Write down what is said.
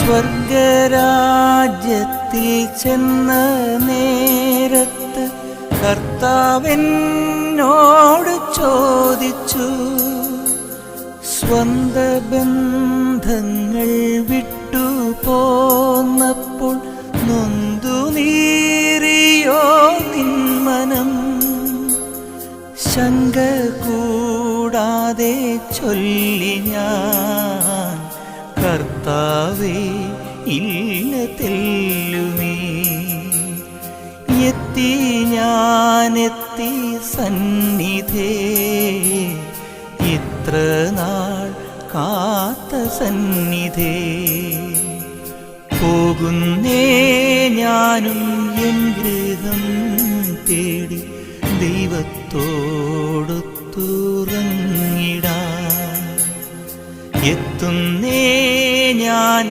സ്വർഗരാജ്യത്തിൽ ചെന്ന നേരത്ത് കർത്താവെന്നോട് ചോദിച്ചു, സ്വന്ത ബന്ധങ്ങൾ വിട്ടു പോന്നപ്പോൾ നൊന്തു നീറിയോ നിൻ മനം? ശങ്ക കൂടാതെ ചൊല്ലി ഞാൻ, കർത്താവേ ഇല്ല തെല്ലുമേ. എത്തി ഞാനെത്തി സന്നിധേ, ഇത്ര നാൾ കാത്ത സന്നിധേ. പോകുന്നേ ഞാനും എൻ ഗൃഹം തേടി ദൈവത്തോടൊത്തുറങ്ങിടാൻ. എത്തുന്നേ ഞാൻ